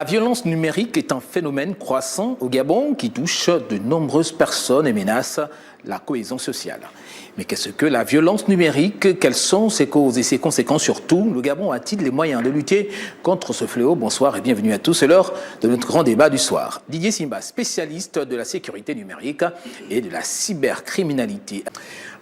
La violence numérique est un phénomène croissant au Gabon qui touche de nombreuses personnes et menace la cohésion sociale. Mais qu'est-ce que la violence numérique? Quelles sont ses causes et ses conséquences surtout? Le Gabon a-t-il les moyens de lutter contre ce fléau? Bonsoir et bienvenue à tous. C'est l'heure de notre grand débat du soir. Didier Simba, spécialiste de la sécurité numérique et de la cybercriminalité.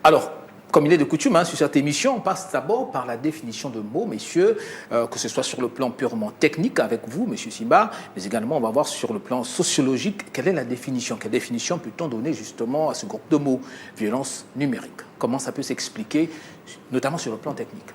Alors, comme il est de coutume sur cette émission, on passe d'abord par la définition de mots, messieurs, que ce soit sur le plan purement technique avec vous, monsieur Simba, mais également on va voir sur le plan sociologique, quelle est la définition? Quelle définition peut-on donner justement à ce groupe de mots, violence numérique? Comment ça peut s'expliquer, notamment sur le plan technique?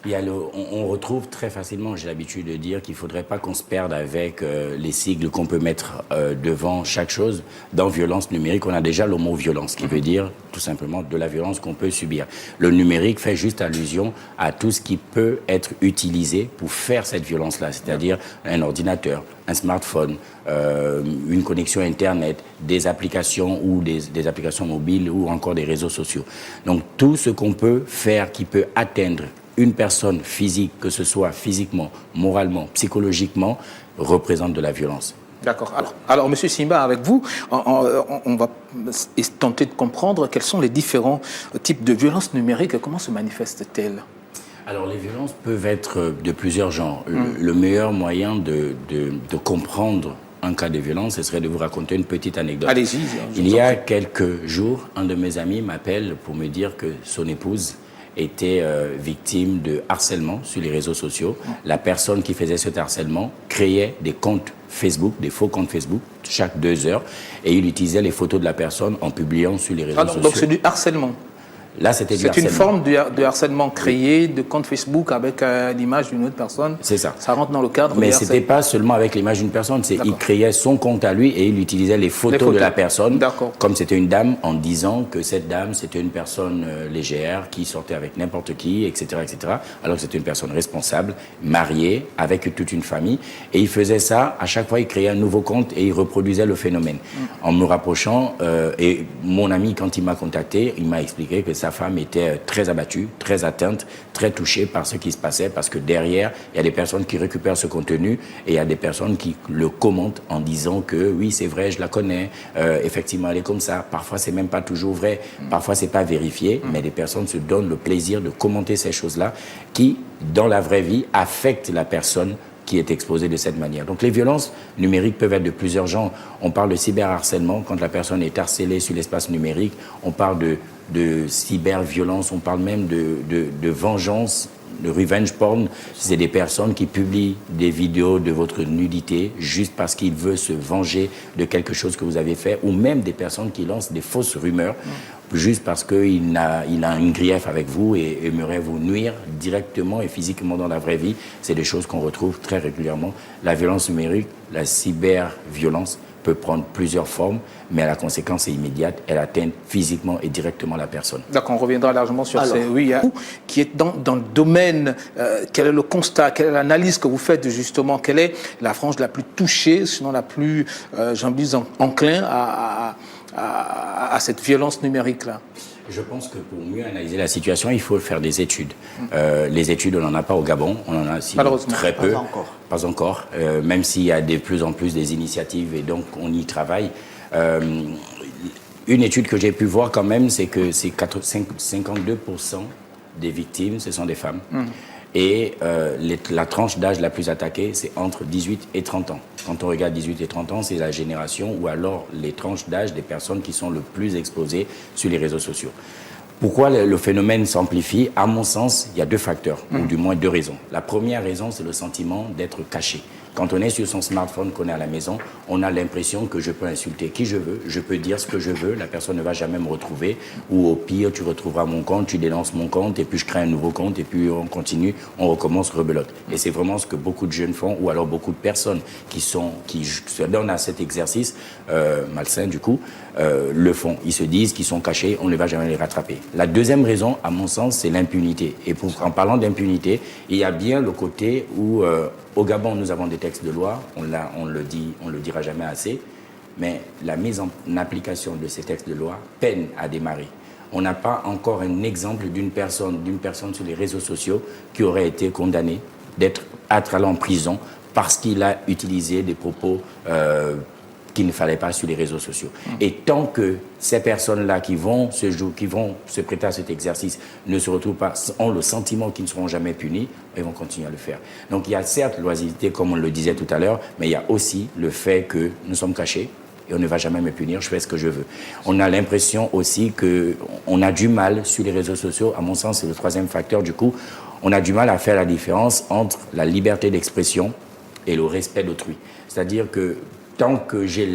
On retrouve très facilement, j'ai l'habitude de dire qu'il ne faudrait pas qu'on se perde avec les sigles qu'on peut mettre devant chaque chose. Dans violence numérique, on a déjà le mot violence, qui veut dire tout simplement de la violence qu'on peut subir. Le numérique fait juste allusion à tout ce qui peut être utilisé pour faire cette violence-là, c'est-à-dire un ordinateur, un smartphone, une connexion Internet, des applications ou des applications mobiles ou encore des réseaux sociaux. Donc tout ce qu'on peut faire qui peut atteindre une personne physique, que ce soit physiquement, moralement, psychologiquement, représente de la violence. D'accord. Alors, monsieur Simba, avec vous, on va tenter de comprendre quels sont les différents types de violences numériques et comment se manifestent-elles. Alors, les violences peuvent être de plusieurs genres. Le meilleur moyen de comprendre un cas de violence, ce serait de vous raconter une petite anecdote. Allez-y. Il y a quelques jours, un de mes amis m'appelle pour me dire que son épouse était victime de harcèlement sur les réseaux sociaux. La personne qui faisait ce harcèlement créait des comptes Facebook, des faux comptes Facebook, chaque 2 heures, et il utilisait les photos de la personne en publiant sur les réseaux sociaux. Donc c'est du harcèlement? Là, c'était du harcèlement. C'est une forme de harcèlement créé de compte Facebook avec l'image d'une autre personne. C'est ça. Ça rentre dans le cadre. Mais c'était pas seulement avec l'image d'une personne. Il créait son compte à lui et il utilisait les photos de la personne. Comme c'était une dame, en disant que cette dame, c'était une personne légère qui sortait avec n'importe qui, etc., etc. Alors que c'était une personne responsable, mariée, avec toute une famille. Et il faisait ça. À chaque fois, il créait un nouveau compte et il reproduisait le phénomène. En me rapprochant, et mon ami, quand il m'a contacté, il m'a expliqué que sa femme était très abattue, très atteinte, très touchée par ce qui se passait parce que derrière, il y a des personnes qui récupèrent ce contenu et il y a des personnes qui le commentent en disant que oui, c'est vrai, je la connais, effectivement, elle est comme ça. Parfois, c'est même pas toujours vrai, parfois, c'est pas vérifié, mais des personnes se donnent le plaisir de commenter ces choses-là qui, dans la vraie vie, affectent la personne qui est exposée de cette manière. Donc les violences numériques peuvent être de plusieurs genres. On parle de cyberharcèlement, quand la personne est harcelée sur l'espace numérique. On parle de cyberviolence, on parle même de vengeance, de revenge porn. C'est des personnes qui publient des vidéos de votre nudité juste parce qu'ils veulent se venger de quelque chose que vous avez fait, ou même des personnes qui lancent des fausses rumeurs juste parce qu'il a une grief avec vous et aimerait vous nuire directement et physiquement dans la vraie vie. C'est des choses qu'on retrouve très régulièrement. La violence numérique, la cyberviolence peut prendre plusieurs formes, mais la conséquence est immédiate. Elle atteint physiquement et directement la personne. D'accord, on reviendra largement sur ces... Oui, qui est dans le domaine, quel est le constat, quelle est l'analyse que vous faites justement, quelle est la frange la plus touchée, sinon la plus, j'ai envie de dire, enclin à cette violence numérique-là? Je pense que pour mieux analyser la situation, il faut faire des études. Les études, on n'en a pas au Gabon, on en a très peu. Pas encore. Même s'il y a de plus en plus des initiatives et donc on y travaille. Une étude que j'ai pu voir quand même, c'est que 52% des victimes, ce sont des femmes. Et la tranche d'âge la plus attaquée, c'est entre 18 et 30 ans. Quand on regarde 18 et 30 ans, c'est la génération ou alors les tranches d'âge des personnes qui sont le plus exposées sur les réseaux sociaux. Pourquoi le phénomène s'amplifie? À mon sens, il y a 2 facteurs, ou du moins 2 raisons. La première raison, c'est le sentiment d'être caché. Quand on est sur son smartphone, qu'on est à la maison, on a l'impression que je peux insulter qui je veux, je peux dire ce que je veux, la personne ne va jamais me retrouver, ou au pire, tu retrouveras mon compte, tu dénonces mon compte, et puis je crée un nouveau compte, et puis on continue, on recommence, rebelote. Et c'est vraiment ce que beaucoup de jeunes font, ou alors beaucoup de personnes qui se donnent à cet exercice malsain, du coup, le font. Ils se disent qu'ils sont cachés, on ne va jamais les rattraper. La deuxième raison, à mon sens, c'est l'impunité. Et en parlant d'impunité, il y a bien le côté où... au Gabon, nous avons des textes de loi, on le dira jamais assez, mais la mise en application de ces textes de loi peine à démarrer. On n'a pas encore un exemple d'une personne sur les réseaux sociaux qui aurait été condamnée d'être allée en prison parce qu'il a utilisé des propos qu'il ne fallait pas sur les réseaux sociaux. Et tant que ces personnes-là qui vont se prêter à cet exercice ne se retrouvent pas, ont le sentiment qu'ils ne seront jamais punis, ils vont continuer à le faire. Donc il y a certes l'oisiveté, comme on le disait tout à l'heure, mais il y a aussi le fait que nous sommes cachés et on ne va jamais me punir, je fais ce que je veux. On a l'impression aussi qu'on a du mal sur les réseaux sociaux, à mon sens c'est le troisième facteur du coup, on a du mal à faire la différence entre la liberté d'expression et le respect d'autrui. C'est-à-dire que tant que j'ai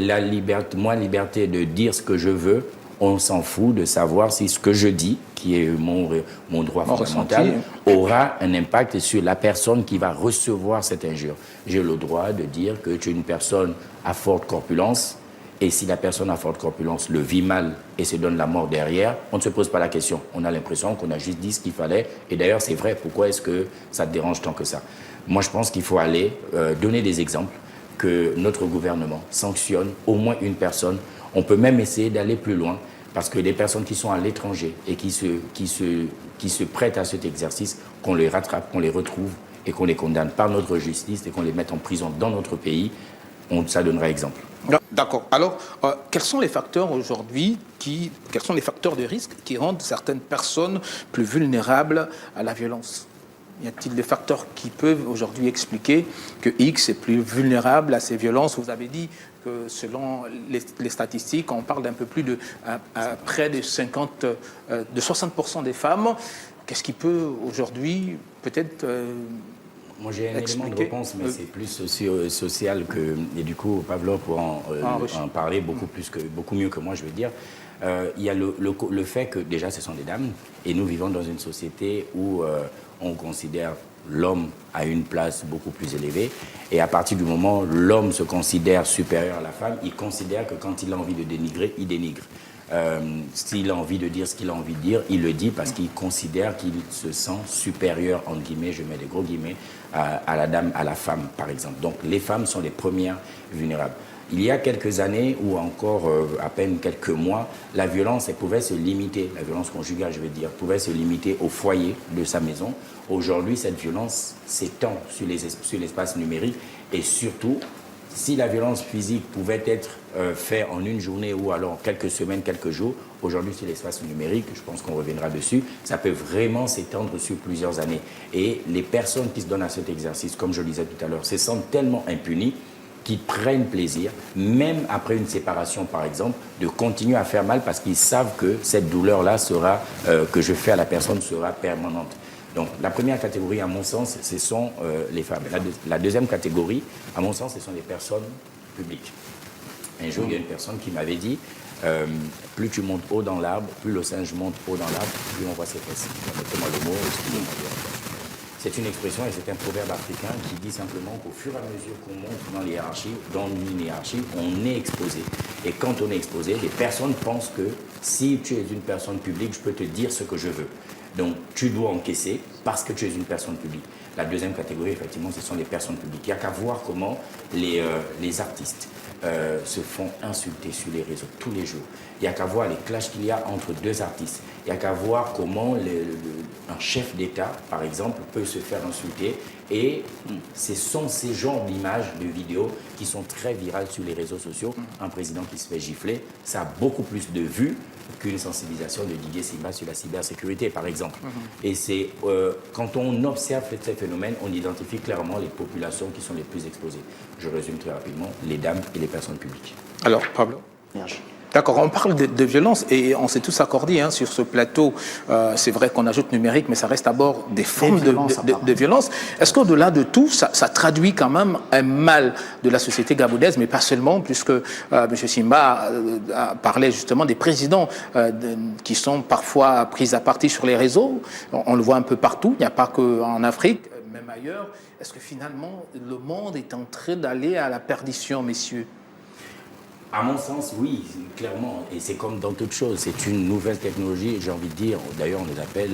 moins liberté de dire ce que je veux, on s'en fout de savoir si ce que je dis, qui est mon droit fondamental, aura un impact sur la personne qui va recevoir cette injure. J'ai le droit de dire que tu es une personne à forte corpulence, et si la personne à forte corpulence le vit mal et se donne la mort derrière, on ne se pose pas la question. On a l'impression qu'on a juste dit ce qu'il fallait. Et d'ailleurs, c'est vrai. Pourquoi est-ce que ça te dérange tant que ça? Moi, je pense qu'il faut aller donner des exemples, que notre gouvernement sanctionne au moins une personne. On peut même essayer d'aller plus loin, parce que les personnes qui sont à l'étranger et qui se prêtent à cet exercice, qu'on les rattrape, qu'on les retrouve et qu'on les condamne par notre justice et qu'on les mette en prison dans notre pays, ça donnera exemple. D'accord. Alors, quels sont les facteurs aujourd'hui, quels sont les facteurs de risque qui rendent certaines personnes plus vulnérables à la violence? Y a-t-il des facteurs qui peuvent aujourd'hui expliquer que X est plus vulnérable à ces violences? Vous avez dit que selon les statistiques, on parle d'un peu plus de près de 60% des femmes. Qu'est-ce qui peut aujourd'hui peut-être Moi, j'ai un élément de réponse, mais c'est plus social que... Et du coup, Pavlo pourra en parler beaucoup mieux que moi, je veux dire. Il y a le fait que, déjà, ce sont des dames, et nous vivons dans une société où on considère l'homme à une place beaucoup plus élevée, et à partir du moment où l'homme se considère supérieur à la femme, il considère que quand il a envie de dénigrer, il dénigre. S'il a envie de dire ce qu'il a envie de dire, il le dit parce qu'il considère qu'il se sent supérieur, entre guillemets, je mets des gros guillemets, à la femme, par exemple. Donc, les femmes sont les premières vulnérables. Il y a quelques années, ou encore à peine quelques mois, la violence, elle pouvait se limiter, la violence conjugale, je veux dire, pouvait se limiter au foyer de sa maison. Aujourd'hui, cette violence s'étend sur l'espace numérique, et surtout, si la violence physique pouvait être faite en une journée ou alors quelques semaines, quelques jours, aujourd'hui sur l'espace numérique, je pense qu'on reviendra dessus, ça peut vraiment s'étendre sur plusieurs années. Et les personnes qui se donnent à cet exercice, comme je le disais tout à l'heure, se sentent tellement impunies qu'ils prennent plaisir, même après une séparation par exemple, de continuer à faire mal parce qu'ils savent que cette douleur-là que je fais à la personne sera permanente. Donc la première catégorie, à mon sens, ce sont les femmes. La deuxième catégorie, à mon sens, ce sont les personnes publiques. Un jour, il y a une personne qui m'avait dit plus tu montes haut dans l'arbre, plus le singe monte haut dans l'arbre, plus on voit ses fesses. Mettez-moi le mot, excusez-moi. C'est une expression et c'est un proverbe africain qui dit simplement qu'au fur et à mesure qu'on monte dans l'hierarchie, dans une hiérarchie, on est exposé. Et quand on est exposé, les personnes pensent que si tu es une personne publique, je peux te dire ce que je veux. Donc, tu dois encaisser parce que tu es une personne publique. La deuxième catégorie, effectivement, ce sont les personnes publiques. Il n'y a qu'à voir comment les artistes se font insulter sur les réseaux tous les jours. Il n'y a qu'à voir les clashs qu'il y a entre deux artistes. Il n'y a qu'à voir comment un chef d'État, par exemple, peut se faire insulter. Et ce sont ces genres d'images, de vidéos qui sont très virales sur les réseaux sociaux. Un président qui se fait gifler, ça a beaucoup plus de vues qu'une sensibilisation de Didier Simba sur la cybersécurité, par exemple. Et c'est quand on observe ces phénomènes, on identifie clairement les populations qui sont les plus exposées. Je résume très rapidement, les dames et les personnes publiques. Alors, Pablo? D'accord, on parle de violence et on s'est tous accordés sur ce plateau. C'est vrai qu'on ajoute numérique, mais ça reste d'abord des formes de violence. Est-ce qu'au-delà de tout, ça traduit quand même un mal de la société gabonaise, mais pas seulement, puisque M. Simba parlait justement des présidents qui sont parfois pris à partie sur les réseaux. On le voit un peu partout, il n'y a pas qu'en Afrique, même ailleurs. Est-ce que finalement, le monde est en train d'aller à la perdition, messieurs? À mon sens, oui, clairement. Et c'est comme dans toute chose. C'est une nouvelle technologie, j'ai envie de dire. D'ailleurs, on les appelle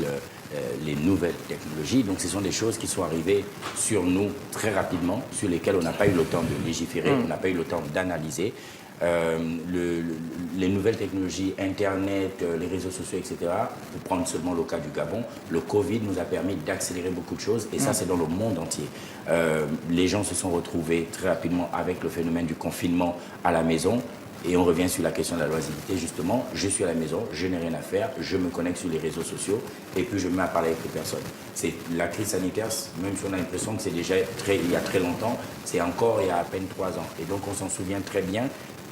les nouvelles technologies. Donc, ce sont des choses qui sont arrivées sur nous très rapidement, sur lesquelles on n'a pas eu le temps de légiférer, on n'a pas eu le temps d'analyser. les nouvelles technologies, Internet, les réseaux sociaux, etc., pour prendre seulement le cas du Gabon, le Covid nous a permis d'accélérer beaucoup de choses, et ça, c'est dans le monde entier. Les gens se sont retrouvés très rapidement avec le phénomène du confinement à la maison, et on revient sur la question de la loisibilité, justement. Je suis à la maison, je n'ai rien à faire, je me connecte sur les réseaux sociaux, et puis je me mets à parler avec les personnes. C'est la crise sanitaire, même si on a l'impression que c'est déjà il y a très longtemps, c'est encore il y a à peine 3 ans. Et donc on s'en souvient très bien.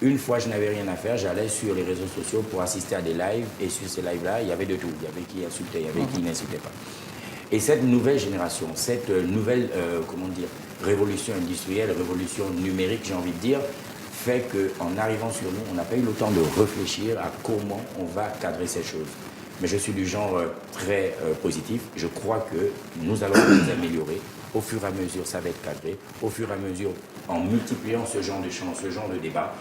Une fois, je n'avais rien à faire, j'allais sur les réseaux sociaux pour assister à des lives, et sur ces lives-là, il y avait de tout. Il y avait qui insultait, il y avait qui n'insultait pas. Et cette nouvelle génération, cette nouvelle révolution industrielle, révolution numérique, j'ai envie de dire, fait qu'en arrivant sur nous, on n'a pas eu le temps de réfléchir à comment on va cadrer ces choses. Mais je suis du genre très positif. Je crois que nous allons nous améliorer. Au fur et à mesure, ça va être cadré. Au fur et à mesure, en multipliant ce genre d'échange, ce genre de débat,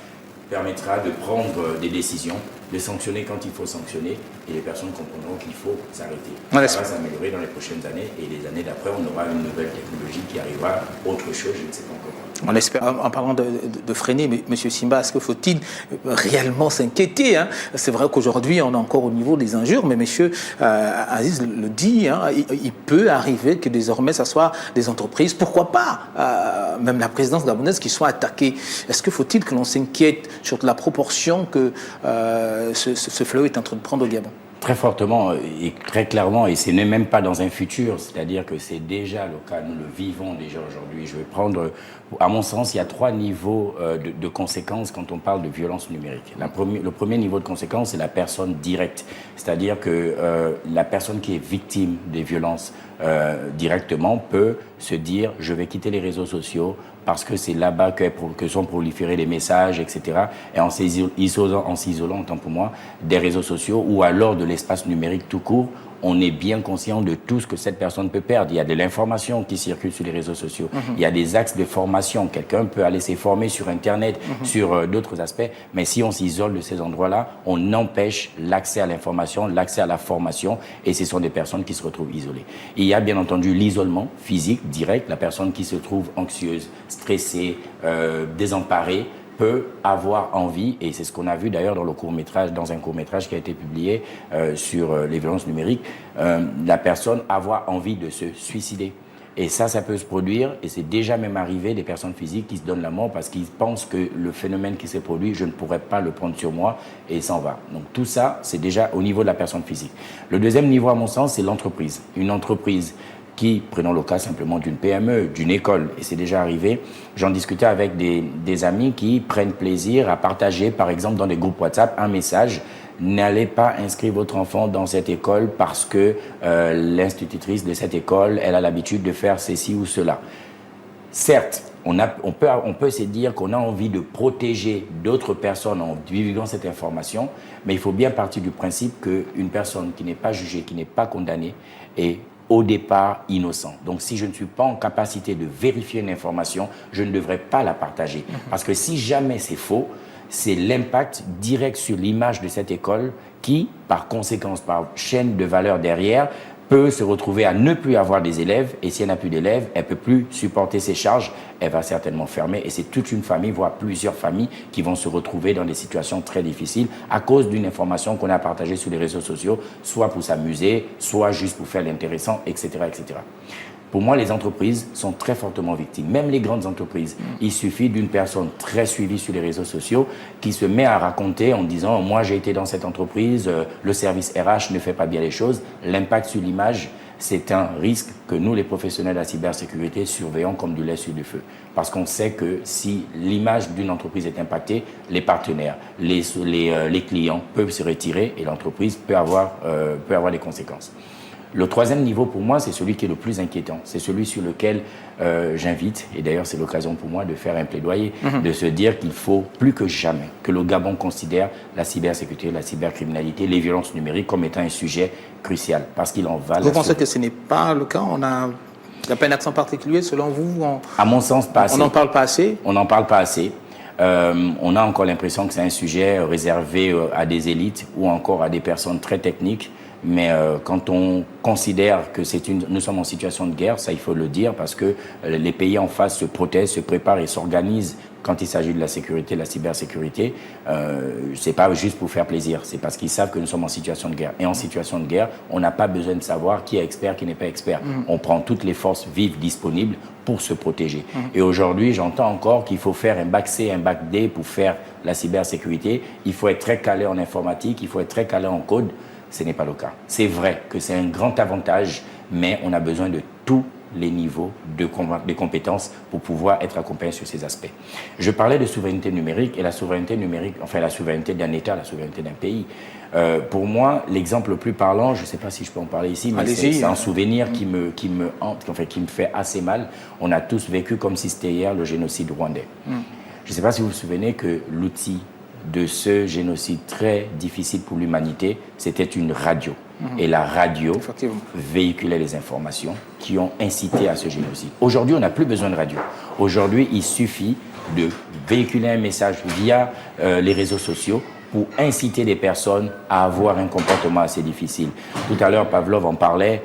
permettra de prendre des décisions, de sanctionner quand il faut sanctionner, et les personnes comprendront qu'il faut s'arrêter. Ça va s'améliorer dans les prochaines années, et les années d'après, on aura une nouvelle technologie qui arrivera, autre chose, je ne sais pas encore. On espère, en parlant de freiner, M. Simba, est-ce que faut-il réellement s'inquiéter, hein? C'est vrai qu'aujourd'hui, on est encore au niveau des injures, mais M. Aziz le dit, hein, il peut arriver que désormais, ça soit des entreprises, pourquoi pas, même la présidence gabonaise, qui soit attaquée. Est-ce que faut-il que l'on s'inquiète sur la proportion que ce fléau est en train de prendre au Gabon? Très fortement et très clairement, et ce n'est même pas dans un futur, c'est-à-dire que c'est déjà le cas, nous le vivons déjà aujourd'hui. Je vais prendre, à mon sens, il y a 3 niveaux de conséquences quand on parle de violence numérique. Le premier niveau de conséquence, c'est la personne directe, c'est-à-dire que la personne qui est victime des violences directement peut se dire « je vais quitter les réseaux sociaux », parce que c'est là-bas que sont proliférés les messages, etc. Et en s'isolant, autant pour moi, des réseaux sociaux ou alors de l'espace numérique tout court, on est bien conscient de tout ce que cette personne peut perdre. Il y a de l'information qui circule sur les réseaux sociaux. Il y a des axes de formation. Quelqu'un peut aller se former sur Internet, sur d'autres aspects. Mais si on s'isole de ces endroits-là, on empêche l'accès à l'information, l'accès à la formation. Et ce sont des personnes qui se retrouvent isolées. Il y a bien entendu l'isolement physique, direct. La personne qui se trouve anxieuse, stressée, désemparée, peut avoir envie, et c'est ce qu'on a vu d'ailleurs dans un court-métrage qui a été publié sur les violences numériques, la personne avoir envie de se suicider. Et ça peut se produire, et c'est déjà même arrivé des personnes physiques qui se donnent la mort parce qu'ils pensent que le phénomène qui s'est produit, je ne pourrais pas le prendre sur moi, et il s'en va. Donc tout ça, c'est déjà au niveau de la personne physique. Le deuxième niveau, à mon sens, c'est l'entreprise. Une entreprise qui, prenons le cas simplement d'une PME, d'une école, et c'est déjà arrivé, j'en discutais avec des amis qui prennent plaisir à partager, par exemple dans des groupes WhatsApp, un message: n'allez pas inscrire votre enfant dans cette école parce que l'institutrice de cette école, elle a l'habitude de faire ceci ou cela. Certes, on peut se dire qu'on a envie de protéger d'autres personnes en divulguant cette information, mais il faut bien partir du principe qu'une personne qui n'est pas jugée, qui n'est pas condamnée, est au départ innocent. Donc si je ne suis pas en capacité de vérifier une information, je ne devrais pas la partager. Parce que si jamais c'est faux, c'est l'impact direct sur l'image de cette école qui, par conséquence, par chaîne de valeur derrière, peut se retrouver à ne plus avoir des élèves, et si elle n'a plus d'élèves, elle ne peut plus supporter ses charges, elle va certainement fermer, et c'est toute une famille, voire plusieurs familles, qui vont se retrouver dans des situations très difficiles à cause d'une information qu'on a partagée sur les réseaux sociaux, soit pour s'amuser, soit juste pour faire l'intéressant, etc., etc. Pour moi, les entreprises sont très fortement victimes, même les grandes entreprises. Il suffit d'une personne très suivie sur les réseaux sociaux qui se met à raconter en disant « moi j'ai été dans cette entreprise, le service RH ne fait pas bien les choses ». L'impact sur l'image, c'est un risque que nous, les professionnels de la cybersécurité, surveillons comme du lait sur du feu. Parce qu'on sait que si l'image d'une entreprise est impactée, les partenaires, les clients peuvent se retirer et l'entreprise peut avoir des conséquences. Le troisième niveau, pour moi, c'est celui qui est le plus inquiétant. C'est celui sur lequel j'invite, et d'ailleurs c'est l'occasion pour moi de faire un plaidoyer, de se dire qu'il faut plus que jamais que le Gabon considère la cybersécurité, la cybercriminalité, les violences numériques comme étant un sujet crucial, parce qu'il en va. Vous pensez que ce n'est pas le cas? Il n'y a pas un accent particulier selon vous? À mon sens, pas assez. On n'en parle pas assez? On n'en parle pas assez. On a encore l'impression que c'est un sujet réservé à des élites ou encore à des personnes très techniques. Mais quand on considère que nous sommes en situation de guerre, ça il faut le dire, parce que les pays en face se protègent, se préparent et s'organisent quand il s'agit de la sécurité, de la cybersécurité, c'est pas juste pour faire plaisir, c'est parce qu'ils savent que nous sommes en situation de guerre. Et en situation de guerre, on n'a pas besoin de savoir qui est expert, qui n'est pas expert. On prend toutes les forces vives disponibles pour se protéger. Et aujourd'hui, j'entends encore qu'il faut faire un bac C, un bac D pour faire la cybersécurité. Il faut être très calé en informatique, il faut être très calé en code. Ce n'est pas le cas. C'est vrai que c'est un grand avantage, mais on a besoin de tous les niveaux de compétences pour pouvoir être accompagné sur ces aspects. Je parlais de souveraineté numérique et la souveraineté numérique, enfin la souveraineté d'un État, la souveraineté d'un pays. Pour moi, l'exemple le plus parlant, je ne sais pas si je peux en parler ici, mais c'est un souvenir qui me fait assez mal. On a tous vécu comme si c'était hier le génocide rwandais. Je ne sais pas si vous vous souvenez que l'outil de ce génocide très difficile pour l'humanité, c'était une radio. Et la radio véhiculait les informations qui ont incité à ce génocide. Aujourd'hui, on n'a plus besoin de radio. Aujourd'hui, il suffit de véhiculer un message via les réseaux sociaux pour inciter des personnes à avoir un comportement assez difficile. Tout à l'heure, Pavlov en parlait,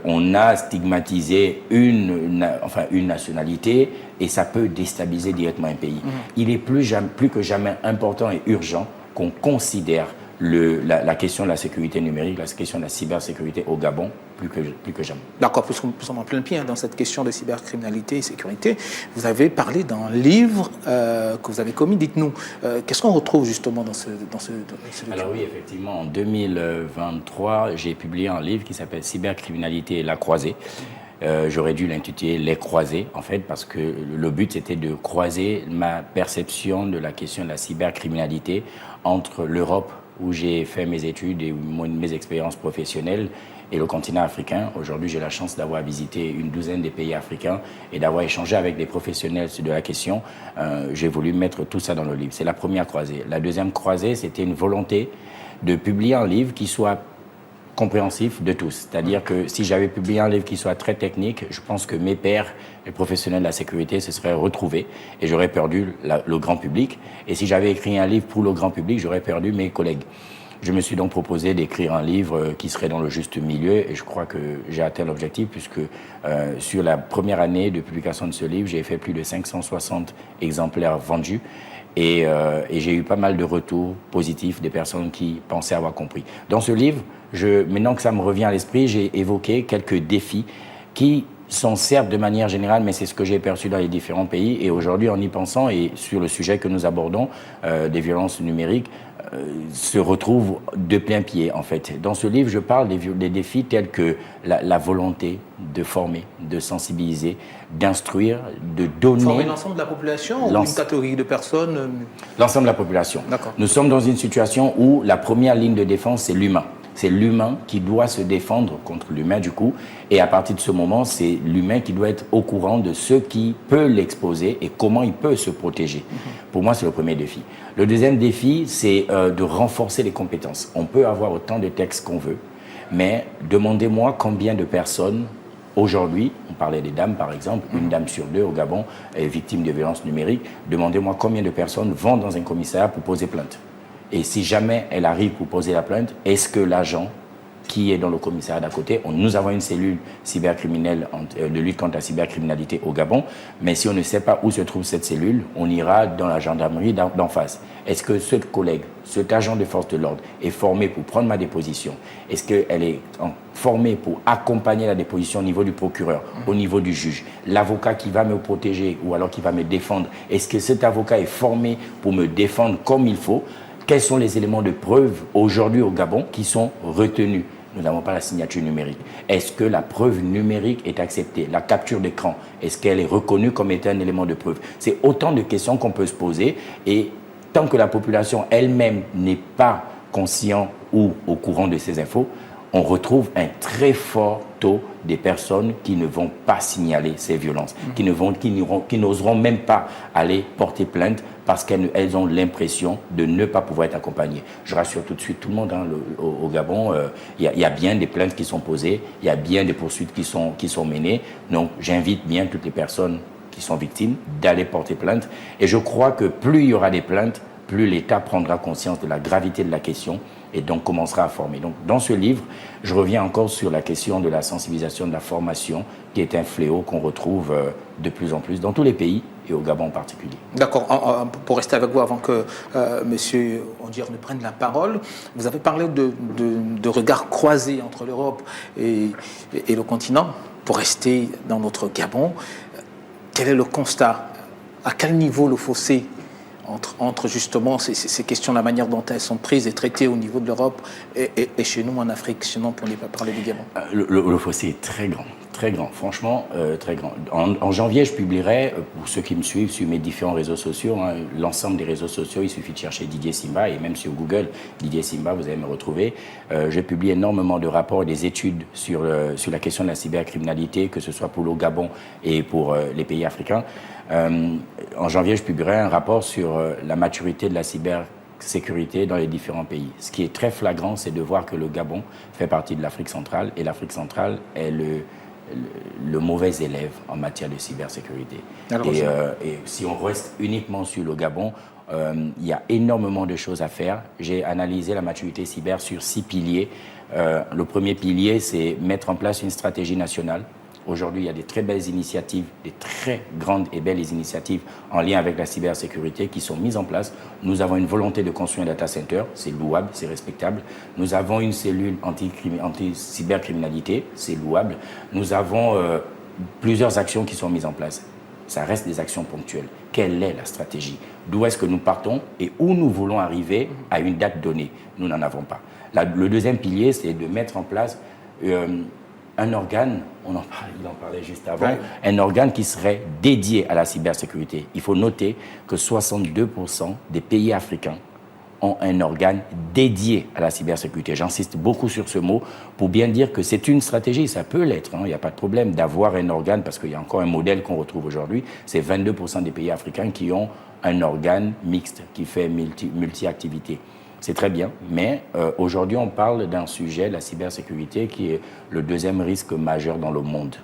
on a stigmatisé une nationalité et ça peut déstabiliser directement un pays. Il est plus que jamais important et urgent qu'on considère la question de la sécurité numérique, la question de la cybersécurité au Gabon, plus que jamais. D'accord, puisque nous sommes en plein pied dans cette question de cybercriminalité et sécurité, vous avez parlé d'un livre que vous avez commis. Dites-nous, qu'est-ce qu'on retrouve justement dans ce livre? Alors oui, effectivement, en 2023, j'ai publié un livre qui s'appelle Cybercriminalité et la croisée. J'aurais dû l'intituler Les croisés, en fait, parce que le but, c'était de croiser ma perception de la question de la cybercriminalité entre l'Europe, où j'ai fait mes études et mes expériences professionnelles, et le continent africain. Aujourd'hui, j'ai la chance d'avoir visité une douzaine de pays africains et d'avoir échangé avec des professionnels de la question. J'ai voulu mettre tout ça dans le livre. C'est la première croisée. La deuxième croisée, c'était une volonté de publier un livre qui soit compréhensif de tous. C'est-à-dire que si j'avais publié un livre qui soit très technique, je pense que mes pairs, les professionnels de la sécurité, se seraient retrouvés et j'aurais perdu le grand public. Et si j'avais écrit un livre pour le grand public, j'aurais perdu mes collègues. Je me suis donc proposé d'écrire un livre qui serait dans le juste milieu et je crois que j'ai atteint l'objectif puisque sur la première année de publication de ce livre, j'ai fait plus de 560 exemplaires vendus. Et j'ai eu pas mal de retours positifs des personnes qui pensaient avoir compris. Dans ce livre, maintenant que ça me revient à l'esprit, j'ai évoqué quelques défis qui sont certes de manière générale, mais c'est ce que j'ai perçu dans les différents pays. Et aujourd'hui, en y pensant, et sur le sujet que nous abordons, des violences numériques, se retrouvent de plein pied, en fait. Dans ce livre, je parle des défis tels que la volonté de former, de sensibiliser, d'instruire, de donner... Former l'ensemble de la population ou une catégorie de personnes? L'ensemble de la population. D'accord. Nous sommes dans une situation où la première ligne de défense, c'est l'humain. C'est l'humain qui doit se défendre contre l'humain, du coup. Et à partir de ce moment, c'est l'humain qui doit être au courant de ce qui peut l'exposer et comment il peut se protéger. Pour moi, c'est le premier défi. Le deuxième défi, c'est de renforcer les compétences. On peut avoir autant de textes qu'on veut, mais demandez-moi combien de personnes, aujourd'hui, on parlait des dames par exemple, une dame sur deux au Gabon est victime de violences numériques, demandez-moi combien de personnes vont dans un commissariat pour poser plainte. Et si jamais elle arrive pour poser la plainte, est-ce que l'agent qui est dans le commissariat d'à côté, nous avons une cellule cybercriminelle de lutte contre la cybercriminalité au Gabon, mais si on ne sait pas où se trouve cette cellule, on ira dans la gendarmerie d'en face. Est-ce que ce collègue, cet agent de force de l'ordre est formé pour prendre ma déposition? Est-ce qu'elle est formée pour accompagner la déposition au niveau du procureur, au niveau du juge? L'avocat qui va me protéger ou alors qui va me défendre, est-ce que cet avocat est formé pour me défendre comme il faut? Quels sont les éléments de preuve aujourd'hui au Gabon qui sont retenus? Nous n'avons pas la signature numérique. Est-ce que la preuve numérique est acceptée? La capture d'écran, est-ce qu'elle est reconnue comme étant un élément de preuve? C'est autant de questions qu'on peut se poser et tant que la population elle-même n'est pas consciente ou au courant de ces infos, on retrouve un très fort taux des personnes qui ne vont pas signaler ces violences, qui n'oseront même pas aller porter plainte parce qu'elles ont l'impression de ne pas pouvoir être accompagnées. Je rassure tout de suite tout le monde, au Gabon, il y a bien des plaintes qui sont posées, il y a bien des poursuites qui sont menées. Donc j'invite bien toutes les personnes qui sont victimes d'aller porter plainte. Et je crois que plus il y aura des plaintes, plus l'État prendra conscience de la gravité de la question et donc commencera à former. Donc, dans ce livre, je reviens encore sur la question de la sensibilisation, de la formation, qui est un fléau qu'on retrouve de plus en plus dans tous les pays, et au Gabon en particulier. D'accord. Pour rester avec vous avant que Monsieur Ondier ne prenne la parole, vous avez parlé de regards croisés entre l'Europe et le continent. Pour rester dans notre Gabon, quel est le constat? À quel niveau le fossé entre justement ces questions, la manière dont elles sont prises et traitées au niveau de l'Europe et chez nous en Afrique, sinon pour ne pas parler du Gabon? Le fossé est très grand, franchement très grand. En janvier, je publierai, pour ceux qui me suivent sur mes différents réseaux sociaux, l'ensemble des réseaux sociaux, il suffit de chercher Didier Simba, et même sur Google, Didier Simba, vous allez me retrouver. Je publie énormément de rapports et des études sur la question de la cybercriminalité, que ce soit pour le Gabon et pour les pays africains. En janvier, je publierai un rapport sur la maturité de la cybersécurité dans les différents pays. Ce qui est très flagrant, c'est de voir que le Gabon fait partie de l'Afrique centrale, et l'Afrique centrale est le mauvais élève en matière de cybersécurité. Et si on reste uniquement sur le Gabon, il y a énormément de choses à faire. J'ai analysé la maturité cyber sur 6 piliers. Le premier pilier, c'est mettre en place une stratégie nationale. Aujourd'hui, il y a des très belles initiatives, des très grandes et belles initiatives en lien avec la cybersécurité qui sont mises en place. Nous avons une volonté de construire un data center, c'est louable, c'est respectable. Nous avons une cellule anti-cybercriminalité, c'est louable. Nous avons plusieurs actions qui sont mises en place. Ça reste des actions ponctuelles. Quelle est la stratégie? D'où est-ce que nous partons et où nous voulons arriver à une date donnée? Nous n'en avons pas. Le deuxième pilier, c'est de mettre en place un organe, il en parlait juste avant, ouais. Un organe qui serait dédié à la cybersécurité. Il faut noter que 62% des pays africains ont un organe dédié à la cybersécurité. J'insiste beaucoup sur ce mot pour bien dire que c'est une stratégie, ça peut l'être, il n'y a pas de problème d'avoir un organe, parce qu'il y a encore un modèle qu'on retrouve aujourd'hui, c'est 22% des pays africains qui ont un organe mixte, qui fait multi-activités. C'est très bien, mais aujourd'hui, on parle d'un sujet, la cybersécurité, qui est le deuxième risque majeur dans le monde.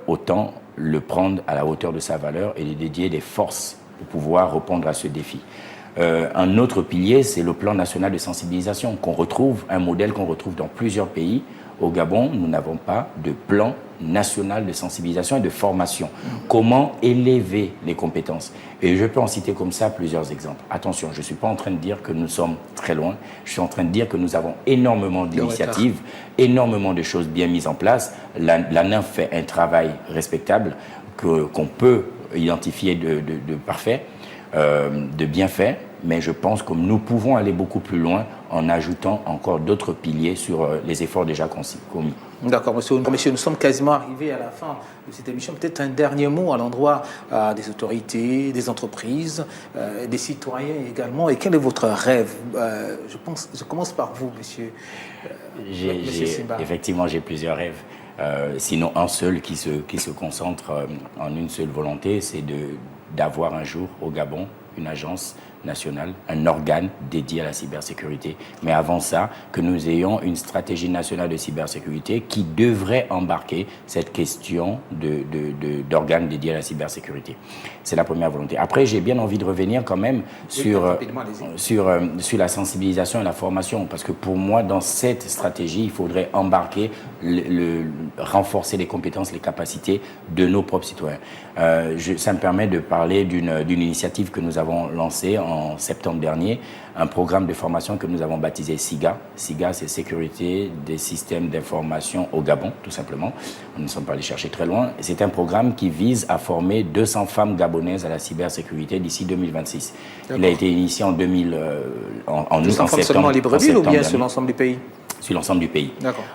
Autant le prendre à la hauteur de sa valeur et lui dédier des forces pour pouvoir répondre à ce défi. Un autre pilier, c'est le plan national de sensibilisation un modèle qu'on retrouve dans plusieurs pays. Au Gabon, nous n'avons pas de plan national de sensibilisation et de formation. Comment élever les compétences? Et je peux en citer comme ça plusieurs exemples. Attention, je ne suis pas en train de dire que nous sommes très loin. Je suis en train de dire que nous avons énormément d'initiatives, énormément de choses bien mises en place. La NINF fait un travail respectable qu'on peut identifier de parfait, de bien fait. Mais je pense que nous pouvons aller beaucoup plus loin en ajoutant encore d'autres piliers sur les efforts déjà commis. D'accord, monsieur, nous sommes quasiment arrivés à la fin de cette émission. Peut-être un dernier mot à l'endroit des autorités, des entreprises, des citoyens également. Et quel est votre rêve? Je commence par vous, monsieur Simba. Effectivement, j'ai plusieurs rêves. Sinon, un seul qui se concentre en une seule volonté, c'est d'avoir un jour au Gabon une agence nationale, un organe dédié à la cybersécurité. Mais avant ça, que nous ayons une stratégie nationale de cybersécurité qui devrait embarquer cette question d'organes dédiés à la cybersécurité. C'est la première volonté. Après, j'ai bien envie de revenir quand même sur la sensibilisation et la formation, parce que pour moi, dans cette stratégie, il faudrait embarquer, renforcer les compétences, les capacités de nos propres citoyens. Ça me permet de parler d'une initiative que nous avons lancée en septembre dernier, un programme de formation que nous avons baptisé SIGA. SIGA, c'est Sécurité des systèmes d'information au Gabon, tout simplement. Nous ne sommes pas allés chercher très loin. C'est un programme qui vise à former 200 femmes gabonaises à la cybersécurité d'ici 2026. Il a été initié en septembre. Seulement à Libreville ou bien sur l'ensemble du pays? Sur l'ensemble du pays.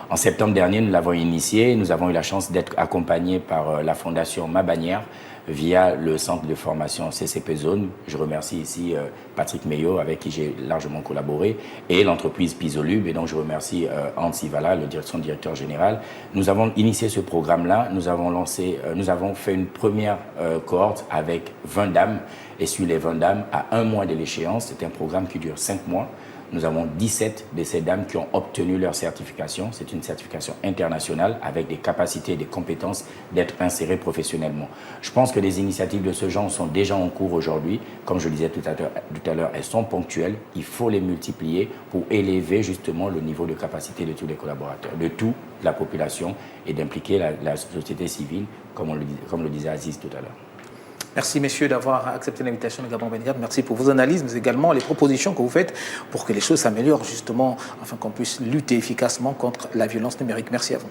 En septembre dernier, nous l'avons initié. Nous avons eu la chance d'être accompagnés par la fondation Ma Bannière via le centre de formation CCP Zone. Je remercie ici Patrick Meillot, avec qui j'ai largement collaboré, et l'entreprise Pisolub. Et donc, je remercie Hans Ivala, le directeur général. Nous avons initié ce programme-là. Nous avons fait une première cohorte avec 20 dames. Et sur les 20 dames, à 1 mois de l'échéance, c'est un programme qui dure 5 mois. Nous avons 17 de ces dames qui ont obtenu leur certification. C'est une certification internationale avec des capacités et des compétences d'être insérées professionnellement. Je pense que les initiatives de ce genre sont déjà en cours aujourd'hui. Comme je le disais tout à l'heure, elles sont ponctuelles. Il faut les multiplier pour élever justement le niveau de capacité de tous les collaborateurs, de toute la population, et d'impliquer la société civile, comme le disait Aziz tout à l'heure. Merci messieurs d'avoir accepté l'invitation de Gabon 24. Merci pour vos analyses, mais également les propositions que vous faites pour que les choses s'améliorent justement, afin qu'on puisse lutter efficacement contre la violence numérique. Merci à vous.